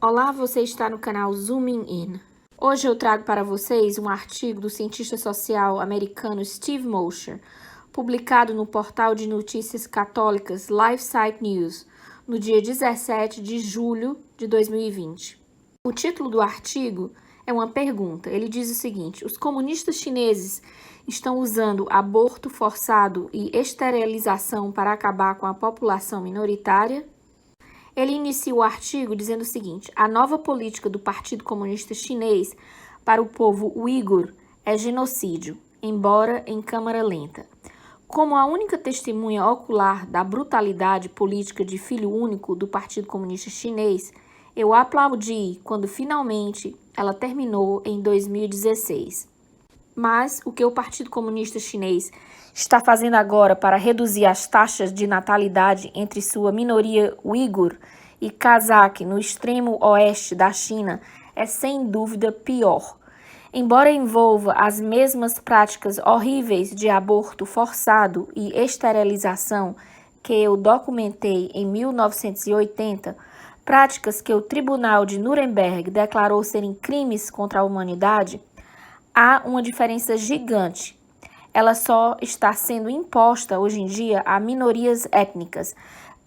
Olá, você está no canal Zooming In. Hoje eu trago para vocês um artigo do cientista social americano Steve Mosher, publicado no portal de notícias católicas LifeSite News, no dia 17 de julho de 2020. O título do artigo é uma pergunta. Ele diz o seguinte: os comunistas chineses estão usando aborto forçado e esterilização para acabar com a população minoritária? Ele inicia o artigo dizendo o seguinte: a nova política do Partido Comunista Chinês para o povo uigur é genocídio, embora em câmara lenta. Como a única testemunha ocular da brutalidade política de filho único do Partido Comunista Chinês, eu aplaudi quando finalmente ela terminou em 2016. Mas o que o Partido Comunista Chinês está fazendo agora para reduzir as taxas de natalidade entre sua minoria uigur e cazaque no extremo oeste da China é sem dúvida pior. Embora envolva as mesmas práticas horríveis de aborto forçado e esterilização que eu documentei em 1980, práticas que o Tribunal de Nuremberg declarou serem crimes contra a humanidade, há uma diferença gigante. Ela só está sendo imposta hoje em dia a minorias étnicas,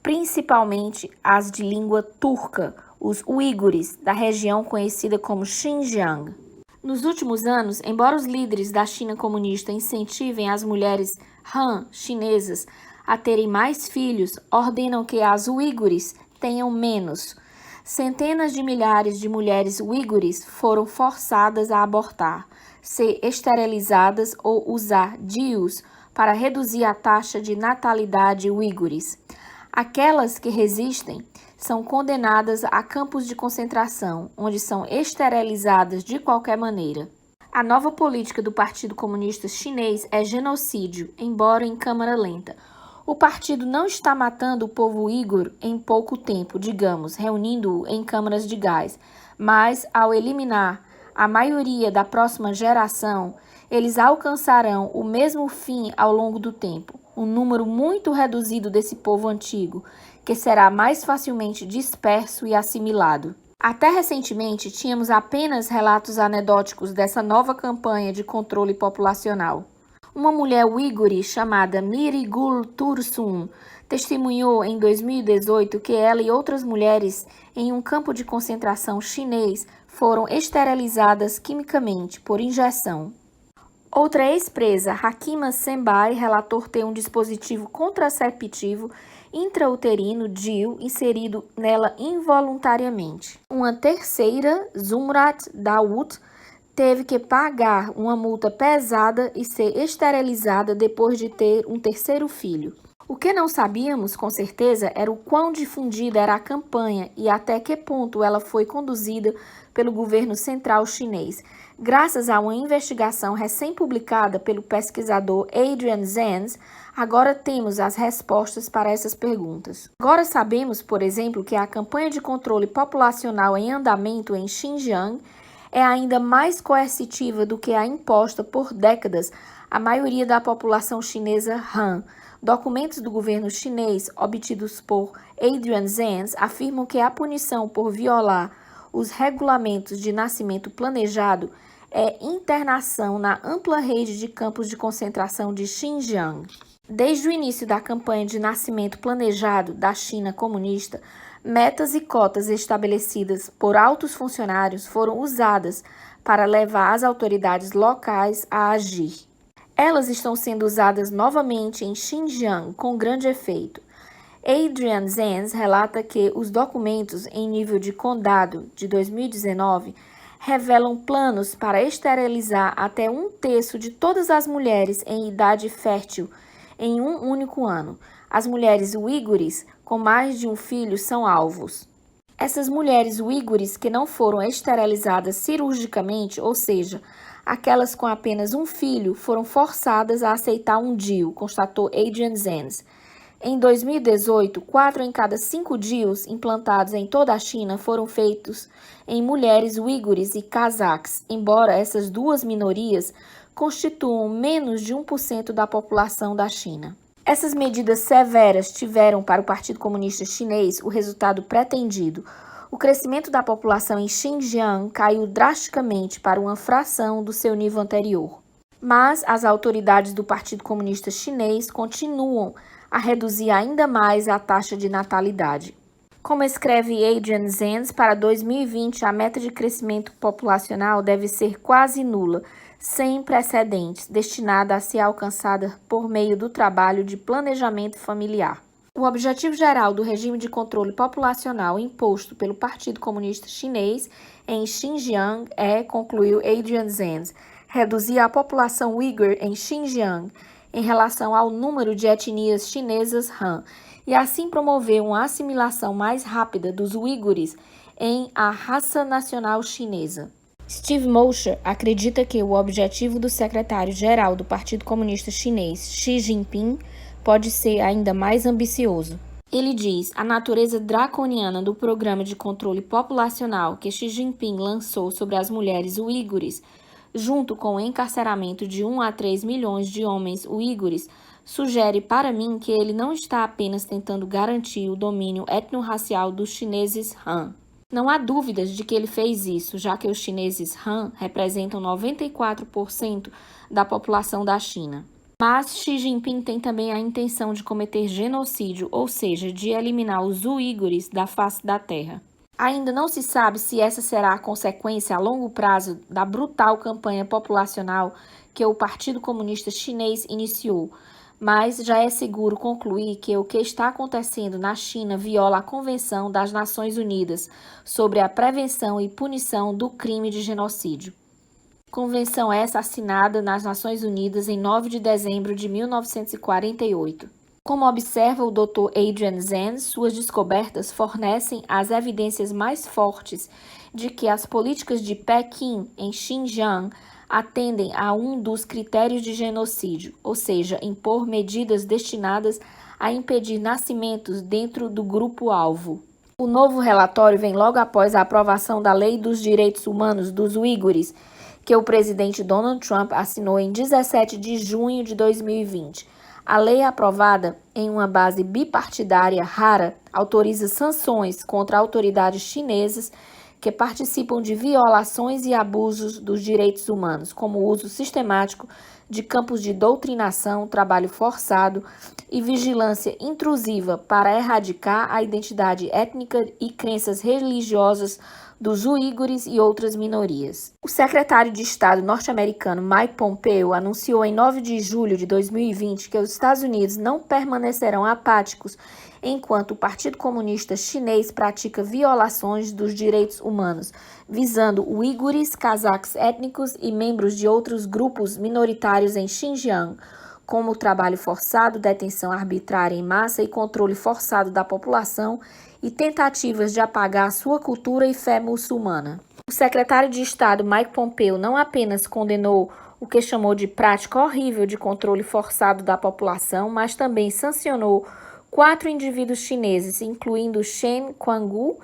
principalmente as de língua turca, os uigures, da região conhecida como Xinjiang. Nos últimos anos, embora os líderes da China comunista incentivem as mulheres Han chinesas a terem mais filhos, ordenam que as uigures tenham menos. Centenas de milhares de mulheres uigures foram forçadas a abortar, ser esterilizadas ou usar DIUs para reduzir a taxa de natalidade uigures. Aquelas que resistem são condenadas a campos de concentração, onde são esterilizadas de qualquer maneira. A nova política do Partido Comunista Chinês é genocídio, embora em câmara lenta. O partido não está matando o povo uigur em pouco tempo, digamos, reunindo-o em câmaras de gás, mas ao eliminar a maioria da próxima geração, eles alcançarão o mesmo fim ao longo do tempo, um número muito reduzido desse povo antigo, que será mais facilmente disperso e assimilado. Até recentemente, tínhamos apenas relatos anedóticos dessa nova campanha de controle populacional. Uma mulher uigure chamada Mirigul Tursun testemunhou em 2018 que ela e outras mulheres em um campo de concentração chinês foram esterilizadas quimicamente por injeção. Outra ex-presa, Hakima Senbai, relatou ter um dispositivo contraceptivo intrauterino DIU inserido nela involuntariamente. Uma terceira, Zumrat Dawood, teve que pagar uma multa pesada e ser esterilizada depois de ter um terceiro filho. O que não sabíamos, com certeza, era o quão difundida era a campanha e até que ponto ela foi conduzida pelo governo central chinês. Graças a uma investigação recém-publicada pelo pesquisador Adrian Zenz, agora temos as respostas para essas perguntas. Agora sabemos, por exemplo, que a campanha de controle populacional em andamento em Xinjiang é ainda mais coercitiva do que a imposta por décadas à maioria da população chinesa Han. Documentos do governo chinês obtidos por Adrian Zenz afirmam que a punição por violar os regulamentos de nascimento planejado é internação na ampla rede de campos de concentração de Xinjiang. Desde o início da campanha de nascimento planejado da China comunista, metas e cotas estabelecidas por altos funcionários foram usadas para levar as autoridades locais a agir. Elas estão sendo usadas novamente em Xinjiang com grande efeito. Adrian Zenz relata que os documentos em nível de condado de 2019 revelam planos para esterilizar até 1/3 de todas as mulheres em idade fértil em um único ano. As mulheres uigures com mais de um filho são alvos. Essas mulheres uigures que não foram esterilizadas cirurgicamente, ou seja, aquelas com apenas um filho, foram forçadas a aceitar um DIU, constatou Adrian Zenz. Em 2018, 4 em cada 5 DIUs implantados em toda a China foram feitos em mulheres uigures e cazaques, embora essas duas minorias constituam menos de 1% da população da China. Essas medidas severas tiveram para o Partido Comunista Chinês o resultado pretendido. O crescimento da população em Xinjiang caiu drasticamente para uma fração do seu nível anterior. Mas as autoridades do Partido Comunista Chinês continuam a reduzir ainda mais a taxa de natalidade. Como escreve Adrian Zenz, para 2020 a meta de crescimento populacional deve ser quase nula, sem precedentes, destinada a ser alcançada por meio do trabalho de planejamento familiar. O objetivo geral do regime de controle populacional imposto pelo Partido Comunista Chinês em Xinjiang é, concluiu Adrian Zenz, reduzir a população uigur em Xinjiang em relação ao número de etnias chinesas Han e assim promover uma assimilação mais rápida dos uigures em a raça nacional chinesa. Steve Mosher acredita que o objetivo do secretário-geral do Partido Comunista Chinês, Xi Jinping, pode ser ainda mais ambicioso. Ele diz: a natureza draconiana do programa de controle populacional que Xi Jinping lançou sobre as mulheres uigures, junto com o encarceramento de 1 a 3 milhões de homens uigures, sugere para mim que ele não está apenas tentando garantir o domínio etnorracial dos chineses Han. Não há dúvidas de que ele fez isso, já que os chineses Han representam 94% da população da China. Mas Xi Jinping tem também a intenção de cometer genocídio, ou seja, de eliminar os uigures da face da terra. Ainda não se sabe se essa será a consequência a longo prazo da brutal campanha populacional que o Partido Comunista Chinês iniciou, mas já é seguro concluir que o que está acontecendo na China viola a Convenção das Nações Unidas sobre a Prevenção e Punição do Crime de Genocídio. Convenção essa assinada nas Nações Unidas em 9 de dezembro de 1948. Como observa o Dr. Adrian Zenz, suas descobertas fornecem as evidências mais fortes de que as políticas de Pequim em Xinjiang atendem a um dos critérios de genocídio, ou seja, impor medidas destinadas a impedir nascimentos dentro do grupo-alvo. O novo relatório vem logo após a aprovação da Lei dos Direitos Humanos dos Uigures, que o presidente Donald Trump assinou em 17 de junho de 2020. A lei aprovada em uma base bipartidária rara autoriza sanções contra autoridades chinesas que participam de violações e abusos dos direitos humanos, como o uso sistemático de campos de doutrinação, trabalho forçado e vigilância intrusiva para erradicar a identidade étnica e crenças religiosas dos uigures e outras minorias. O secretário de Estado norte-americano Mike Pompeo anunciou em 9 de julho de 2020 que os Estados Unidos não permanecerão apáticos enquanto o Partido Comunista Chinês pratica violações dos direitos humanos, visando uigures, cazaques étnicos e membros de outros grupos minoritários em Xinjiang, como o trabalho forçado, detenção arbitrária em massa e controle forçado da população e tentativas de apagar sua cultura e fé muçulmana. O secretário de Estado Mike Pompeo não apenas condenou o que chamou de prática horrível de controle forçado da população, mas também sancionou 4 indivíduos chineses, incluindo Shen Quangu,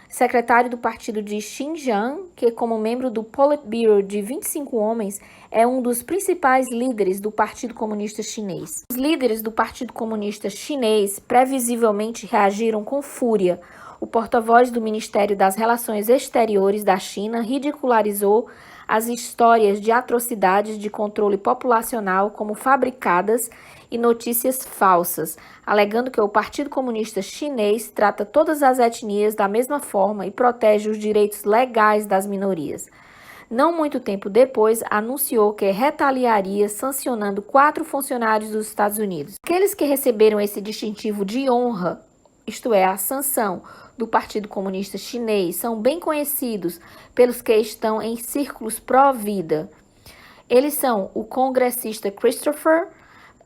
secretário do partido de Xinjiang, que, como membro do Politburo de 25 homens, é um dos principais líderes do Partido Comunista Chinês. Os líderes do Partido Comunista Chinês previsivelmente reagiram com fúria. O porta-voz do Ministério das Relações Exteriores da China ridicularizou as histórias de atrocidades de controle populacional como fabricadas e notícias falsas, alegando que o Partido Comunista Chinês trata todas as etnias da mesma forma e protege os direitos legais das minorias. Não muito tempo depois, anunciou que retaliaria sancionando 4 funcionários dos Estados Unidos. Aqueles que receberam esse distintivo de honra, isto é, a sanção do Partido Comunista Chinês, são bem conhecidos pelos que estão em círculos pró-vida. Eles são o congressista Christopher,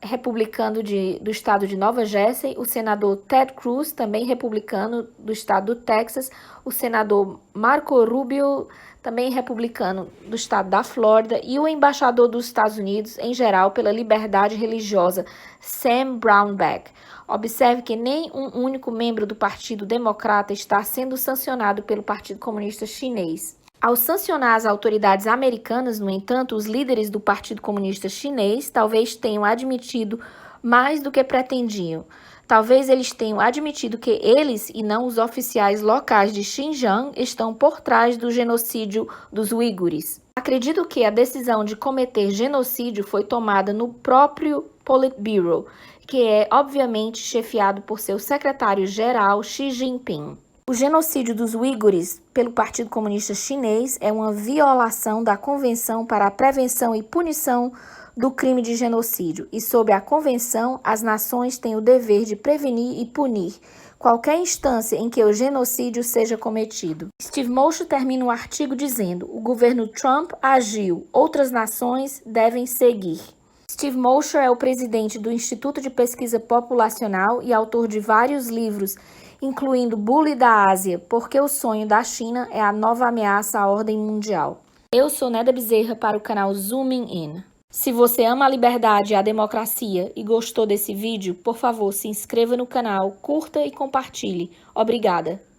republicano do estado de Nova Jersey, o senador Ted Cruz, também republicano do estado do Texas, o senador Marco Rubio, também republicano do estado da Flórida, e o embaixador dos Estados Unidos, em geral, pela liberdade religiosa, Sam Brownback. Observe que nem um único membro do Partido Democrata está sendo sancionado pelo Partido Comunista Chinês. Ao sancionar as autoridades americanas, no entanto, os líderes do Partido Comunista Chinês talvez tenham admitido mais do que pretendiam. Talvez eles tenham admitido que eles, e não os oficiais locais de Xinjiang, estão por trás do genocídio dos uigures. Acredito que a decisão de cometer genocídio foi tomada no próprio Politburo, que é obviamente chefiado por seu secretário-geral Xi Jinping. O genocídio dos uigures pelo Partido Comunista Chinês é uma violação da Convenção para a Prevenção e Punição do Crime de Genocídio, e sob a Convenção, as nações têm o dever de prevenir e punir qualquer instância em que o genocídio seja cometido. Steve Mosher termina o artigo dizendo: o governo Trump agiu, outras nações devem seguir. Steve Mosher é o presidente do Instituto de Pesquisa Populacional e autor de vários livros, incluindo Bully da Ásia, porque o sonho da China é a nova ameaça à ordem mundial. Eu sou Neda Bezerra para o canal Zooming In. Se você ama a liberdade e a democracia e gostou desse vídeo, por favor, se inscreva no canal, curta e compartilhe. Obrigada!